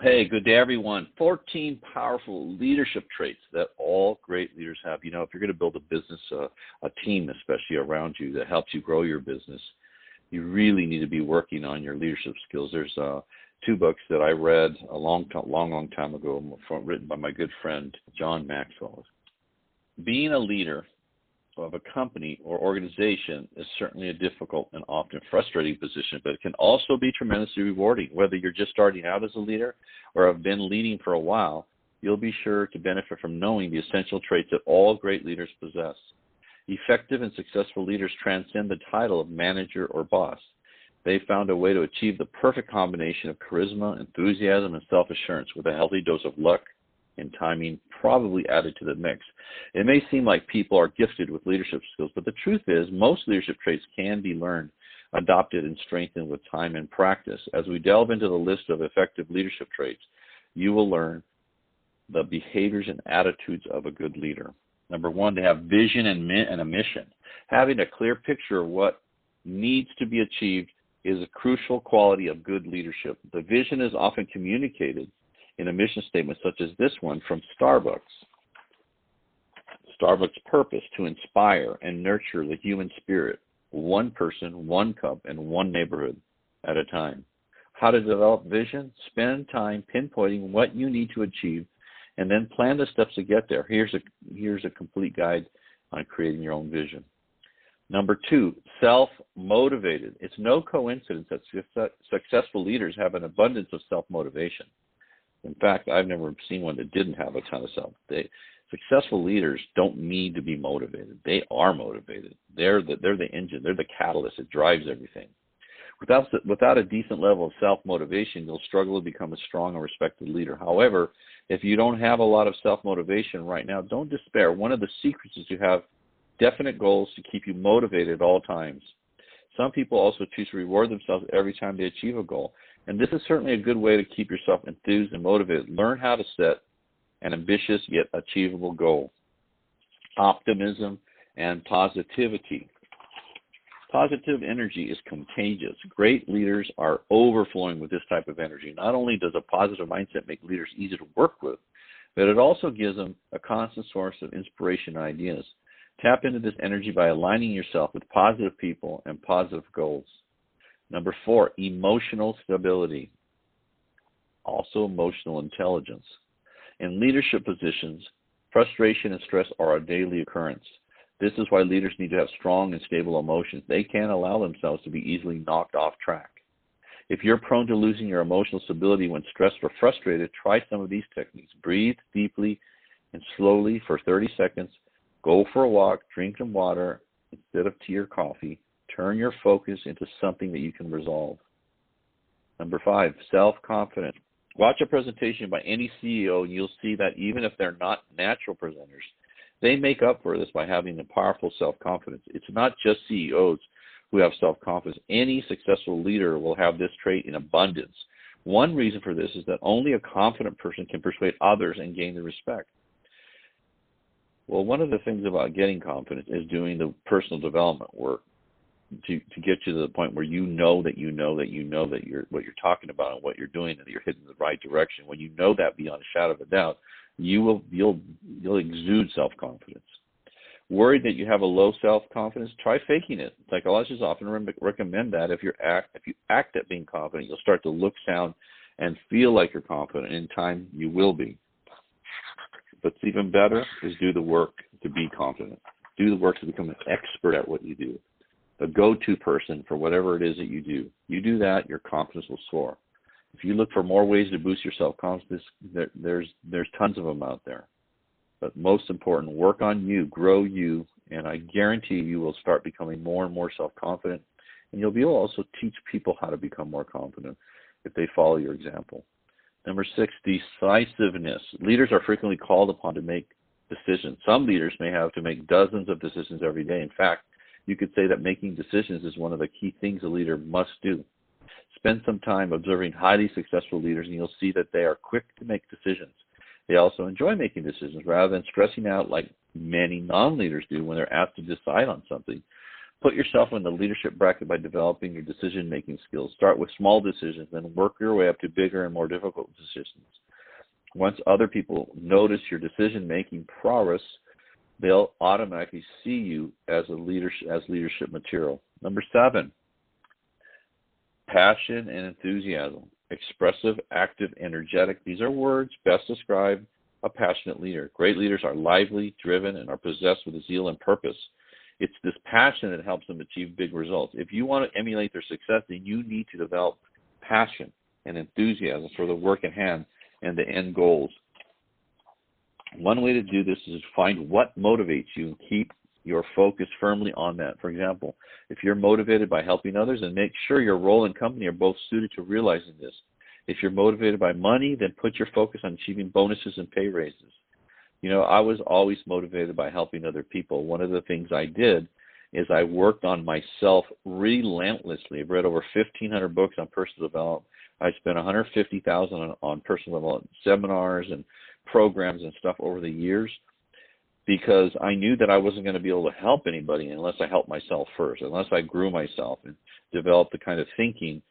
Hey, good day, everyone. 14 powerful leadership traits that all great leaders have. You know, if you're going to build a business, a team especially around you that helps you grow your business, you really need to be working on your leadership skills. There's two books that I read a long time ago, written by my good friend John Maxwell. Being a leader of a company or organization is certainly a difficult and often frustrating position, but it can also be tremendously rewarding. Whether you're just starting out as a leader or have been leading for a while, you'll be sure to benefit from knowing the essential traits that all great leaders possess. Effective and successful leaders transcend the title of manager or boss. They found a way to achieve the perfect combination of charisma, enthusiasm, and self-assurance with a healthy dose of luck and timing probably added to the mix. It may seem like people are gifted with leadership skills, but the truth is most leadership traits can be learned, adopted, and strengthened with time and practice. As we delve into the list of effective leadership traits, you will learn the behaviors and attitudes of a good leader. Number one, they have vision and a mission. Having a clear picture of what needs to be achieved is a crucial quality of good leadership. The vision is often communicated in a mission statement such as this one from Starbucks. Starbucks' purpose: to inspire and nurture the human spirit, one person, one cup, and one neighborhood at a time. How to develop vision? Spend time pinpointing what you need to achieve and then plan the steps to get there. Here's a complete guide on creating your own vision. Number two, self-motivated. It's no coincidence that successful leaders have an abundance of self-motivation. In fact, I've never seen one that didn't have a ton of successful leaders don't need to be motivated. They are motivated. They're the engine. They're the catalyst. It drives everything. Without a decent level of self-motivation, you'll struggle to become a strong and respected leader. However, if you don't have a lot of self-motivation right now, don't despair. One of the secrets is to have definite goals to keep you motivated at all times. Some people also choose to reward themselves every time they achieve a goal. And this is certainly a good way to keep yourself enthused and motivated. Learn how to set an ambitious yet achievable goal. Optimism and positivity. Positive energy is contagious. Great leaders are overflowing with this type of energy. Not only does a positive mindset make leaders easy to work with, but it also gives them a constant source of inspiration and ideas. Tap into this energy by aligning yourself with positive people and positive goals. Number four, emotional stability. Also emotional intelligence. In leadership positions, frustration and stress are a daily occurrence. This is why leaders need to have strong and stable emotions. They can't allow themselves to be easily knocked off track. If you're prone to losing your emotional stability when stressed or frustrated, try some of these techniques. Breathe deeply and slowly for 30 seconds. Go for a walk, drink some water instead of tea or coffee. Turn your focus into something that you can resolve. Number five, self-confidence. Watch a presentation by any CEO and you'll see that even if they're not natural presenters, they make up for this by having a powerful self-confidence. It's not just CEOs who have self-confidence. Any successful leader will have this trait in abundance. One reason for this is that only a confident person can persuade others and gain their respect. Well, one of the things about getting confidence is doing the personal development work to get you to the point where you know that you're what you're talking about and what you're doing and that you're heading in the right direction. When you know that beyond a shadow of a doubt, you'll exude self-confidence. Worried that you have a low self-confidence? Try faking it. Psychologists often recommend that if you act at being confident, you'll start to look, sound, and feel like you're confident. In time, you will be. But even better is do the work to be confident. Do the work to become an expert at what you do. A go-to person for whatever it is that you do. You do that, your confidence will soar. If you look for more ways to boost your self-confidence, there's tons of them out there. But most important, work on you, grow you, and I guarantee you will start becoming more and more self-confident. And you'll be able to also teach people how to become more confident if they follow your example. Number six, decisiveness. Leaders are frequently called upon to make decisions. Some leaders may have to make dozens of decisions every day. In fact, you could say that making decisions is one of the key things a leader must do. Spend some time observing highly successful leaders, and you'll see that they are quick to make decisions. They also enjoy making decisions rather than stressing out like many non-leaders do when they're asked to decide on something. Put yourself in the leadership bracket by developing your decision-making skills. Start with small decisions, then work your way up to bigger and more difficult decisions. Once other people notice your decision-making prowess, they'll automatically see you as leadership material. Number 7, passion and enthusiasm. Expressive, active, energetic. These are words best describe a passionate leader. Great leaders are lively, driven, and are possessed with zeal and purpose. It's this passion that helps them achieve big results. If you want to emulate their success, then you need to develop passion and enthusiasm for the work at hand and the end goals. One way to do this is find what motivates you and keep your focus firmly on that. For example, if you're motivated by helping others, then make sure your role and company are both suited to realizing this. If you're motivated by money, then put your focus on achieving bonuses and pay raises. You know, I was always motivated by helping other people. One of the things I did is I worked on myself relentlessly. I've read over 1,500 books on personal development. I spent $150,000 on personal development seminars and programs and stuff over the years, because I knew that I wasn't going to be able to help anybody unless I helped myself first, unless I grew myself and developed the kind of thinking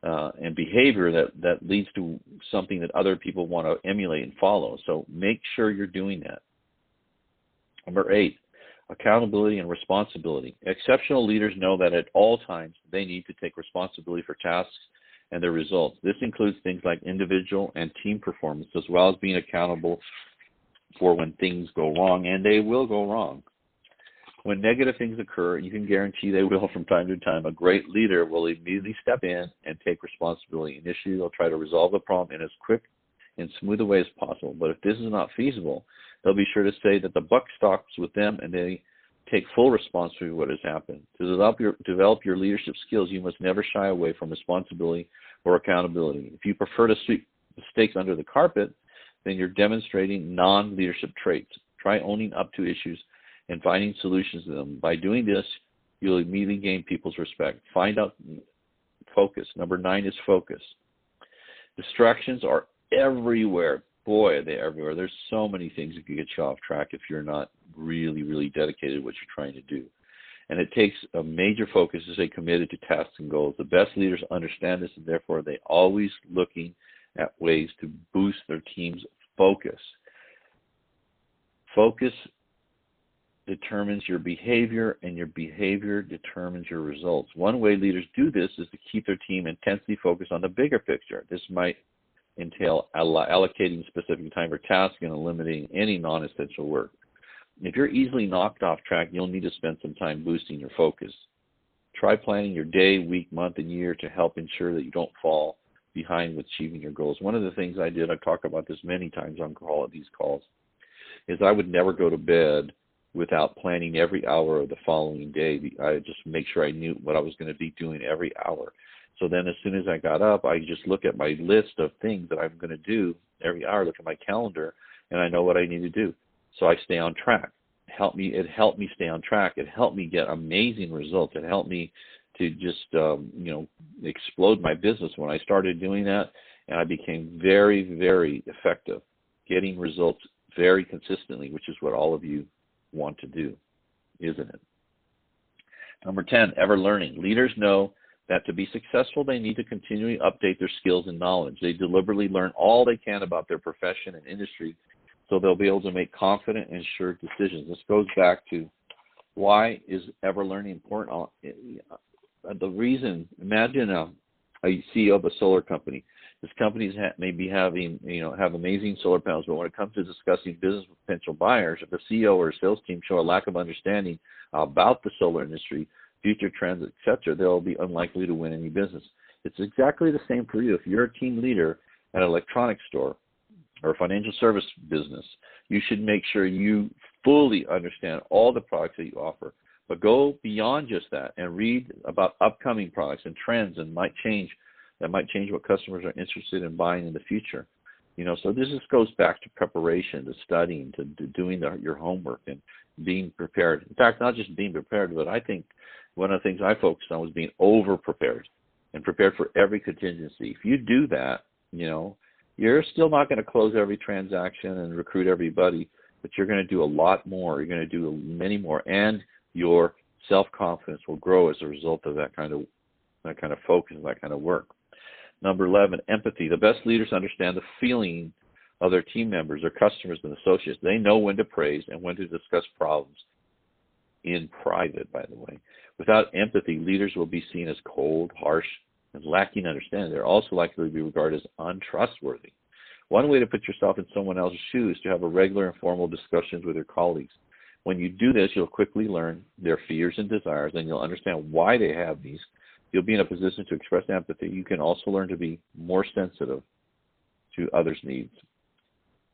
and behavior that leads to something that other people want to emulate and follow. So make sure you're doing that. Number 8, accountability and responsibility. Exceptional leaders know that at all times they need to take responsibility for tasks and their results. This includes things like individual and team performance, as well as being accountable for when things go wrong, and they will go wrong. When negative things occur, you can guarantee they will from time to time. A great leader will immediately step in and take responsibility. Initially, they'll try to resolve the problem in as quick and smooth a way as possible. But if this is not feasible, they'll be sure to say that the buck stops with them and they take full responsibility for what has happened. To develop your leadership skills, you must never shy away from responsibility or accountability. If you prefer to sweep mistakes under the carpet, then you're demonstrating non-leadership traits. Try owning up to issues and finding solutions to them. By doing this, you'll immediately gain people's respect. Find out focus. Number 9 is focus. Distractions are everywhere. Boy, are they everywhere. There's so many things that can get you off track if you're not really, really dedicated to what you're trying to do. And it takes a major focus to stay committed to tasks and goals. The best leaders understand this, and therefore they're always looking at ways to boost their team's focus. Focus determines your behavior, and your behavior determines your results. One way leaders do this is to keep their team intensely focused on the bigger picture. This might entail allocating specific time for tasks and eliminating any non-essential work. If you're easily knocked off track, you'll need to spend some time boosting your focus. Try planning your day, week, month, and year to help ensure that you don't fall behind with achieving your goals. One of the things I did, I've talked about this many times on these calls, is I would never go to bed without planning every hour of the following day. I just make sure I knew what I was going to be doing every hour. So then as soon as I got up, I just look at my list of things that I'm going to do every hour, look at my calendar, and I know what I need to do. So I stay on track. It helped me stay on track. It helped me get amazing results. It helped me to just, explode my business when I started doing that, and I became very, very effective, getting results very consistently, which is what all of you want to do, isn't it? Number 10, ever learning. Leaders know that to be successful, they need to continually update their skills and knowledge. They deliberately learn all they can about their profession and industry so they'll be able to make confident and sure decisions. This goes back to why is ever learning important? The reason, imagine a CEO of a solar company. This company may have amazing solar panels, but when it comes to discussing business with potential buyers, if the CEO or sales team show a lack of understanding about the solar industry, future trends, etc., they'll be unlikely to win any business. It's exactly the same for you. If you're a team leader at an electronics store or a financial service business, you should make sure you fully understand all the products that you offer. But go beyond just that and read about upcoming products and trends that might change what customers are interested in buying in the future. So this just goes back to preparation, to studying, to doing your homework and being prepared. In fact, not just being prepared, but I think one of the things I focused on was being over-prepared and prepared for every contingency. If you do that, you're still not going to close every transaction and recruit everybody, but you're going to do a lot more. You're going to do many more, and your Self-confidence will grow as a result of that kind of focus, that kind of work. Number 11, empathy. The best leaders understand the feeling of their team members, their customers, and associates. They know when to praise and when to discuss problems in private, by the way. Without empathy, leaders will be seen as cold, harsh, and lacking understanding. They're also likely to be regarded as untrustworthy. One way to put yourself in someone else's shoes is to have a regular informal discussions with your colleagues. When you do this, you'll quickly learn their fears and desires, and you'll understand why they have these. You'll be in a position to express empathy. You can also learn to be more sensitive to others' needs.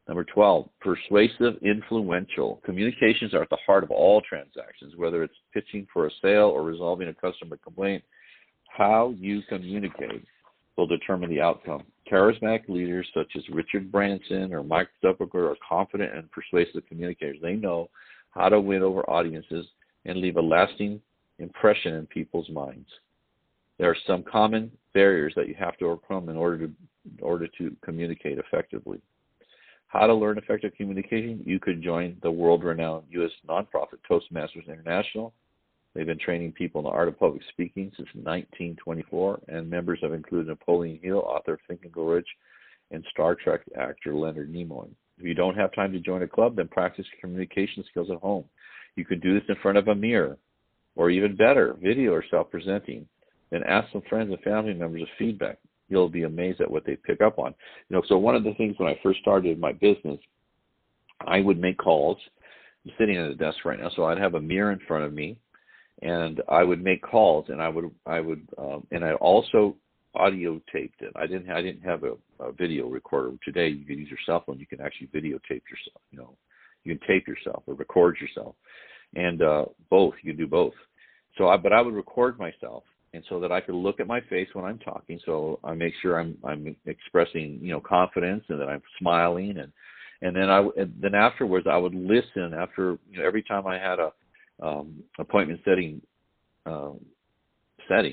Number 12, persuasive, influential. Communications are at the heart of all transactions, whether it's pitching for a sale or resolving a customer complaint. How you communicate will determine the outcome. Charismatic leaders such as Richard Branson or Mike Zuckerberg are confident and persuasive communicators. They know how to win over audiences and leave a lasting impression in people's minds. There are some common barriers that you have to overcome in order to communicate effectively. How to learn effective communication? You could join the world-renowned U.S. nonprofit Toastmasters International. They've been training people in the art of public speaking since 1924, and members have included Napoleon Hill, author of Think and Grow Rich, and Star Trek actor Leonard Nimoy. If you don't have time to join a club, then practice communication skills at home. You can do this in front of a mirror, or even better, video or self-presenting. Then ask some friends and family members of feedback. You'll be amazed at what they pick up on. So one of the things when I first started my business, I would make calls. I'm sitting at a desk right now, so I'd have a mirror in front of me, and I would make calls, and I also audio taped it. I didn't have a video recorder. Today you can use your cell phone. You can actually videotape yourself. You can tape yourself or record yourself, and both. You can do both. But I would record myself, and so that I could look at my face when I'm talking. So I make sure I'm expressing confidence and that I'm smiling, and then afterwards I would listen after every time I had a appointment setting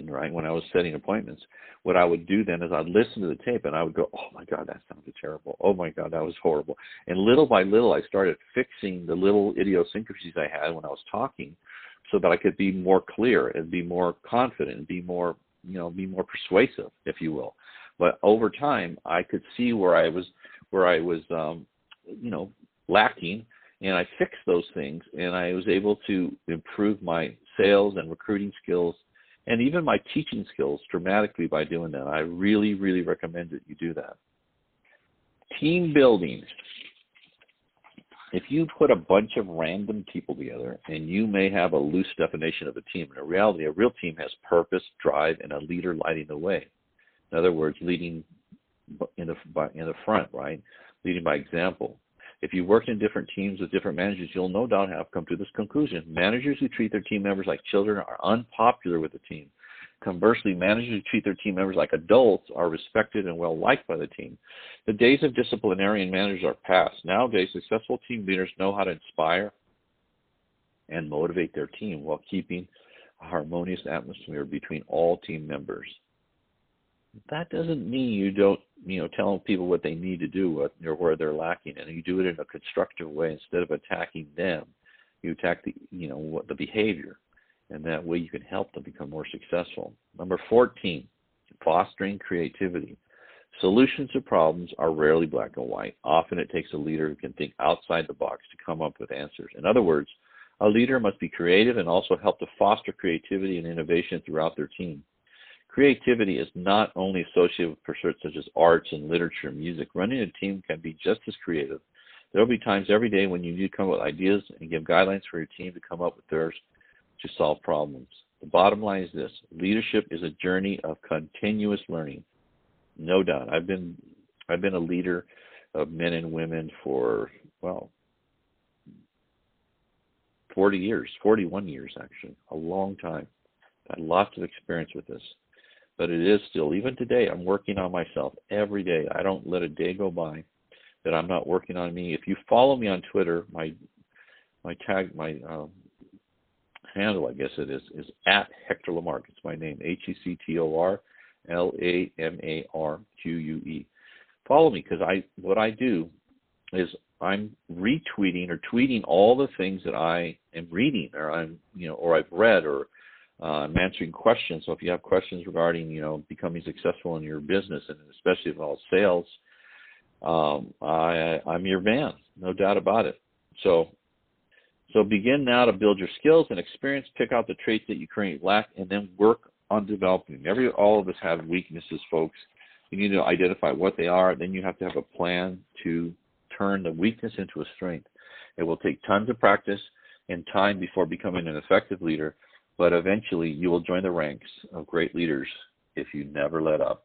right, when I was setting appointments, what I would do then is I'd listen to the tape and I would go, oh my God, that sounded terrible. Oh my God, that was horrible. And little by little, I started fixing the little idiosyncrasies I had when I was talking, so that I could be more clear and be more confident and be more persuasive, if you will. But over time, I could see where I was lacking, and I fixed those things, and I was able to improve my sales and recruiting skills and even my teaching skills dramatically by doing that. I really, really recommend that you do that. Team building. If you put a bunch of random people together, and you may have a loose definition of a team, in reality, a real team has purpose, drive, and a leader lighting the way. In other words, leading in the front, right? Leading by example. If you work in different teams with different managers, you'll no doubt have come to this conclusion. Managers who treat their team members like children are unpopular with the team. Conversely, managers who treat their team members like adults are respected and well-liked by the team. The days of disciplinarian managers are past. Nowadays, successful team leaders know how to inspire and motivate their team while keeping a harmonious atmosphere between all team members. That doesn't mean you don't, tell people what they need to do or where they're lacking, and you do it in a constructive way. Instead of attacking them, you attack the behavior, and that way you can help them become more successful. Number 14, fostering creativity. Solutions to problems are rarely black and white. Often it takes a leader who can think outside the box to come up with answers. In other words, a leader must be creative and also help to foster creativity and innovation throughout their team. Creativity is not only associated with pursuits such as arts and literature and music. Running a team can be just as creative. There will be times every day when you need to come up with ideas and give guidelines for your team to come up with theirs to solve problems. The bottom line is this: leadership is a journey of continuous learning. No doubt. I've been a leader of men and women for 41 years actually, a long time. Got lots of experience with this. But it is still, even today, I'm working on myself every day. I don't let a day go by that I'm not working on me. If you follow me on Twitter, my handle, I guess it is at Hector LaMarque. It's my name, HectorLamarque. Follow me, because what I do is I'm retweeting or tweeting all the things that I am reading, or or I've read, or I'm answering questions. So if you have questions regarding, becoming successful in your business, and especially about sales, I'm your man, no doubt about it. So begin now to build your skills and experience. Pick out the traits that you currently lack, and then work on developing them. All of us have weaknesses, folks. You need to identify what they are. Then you have to have a plan to turn the weakness into a strength. It will take tons of practice and time before becoming an effective leader, but eventually you will join the ranks of great leaders if you never let up.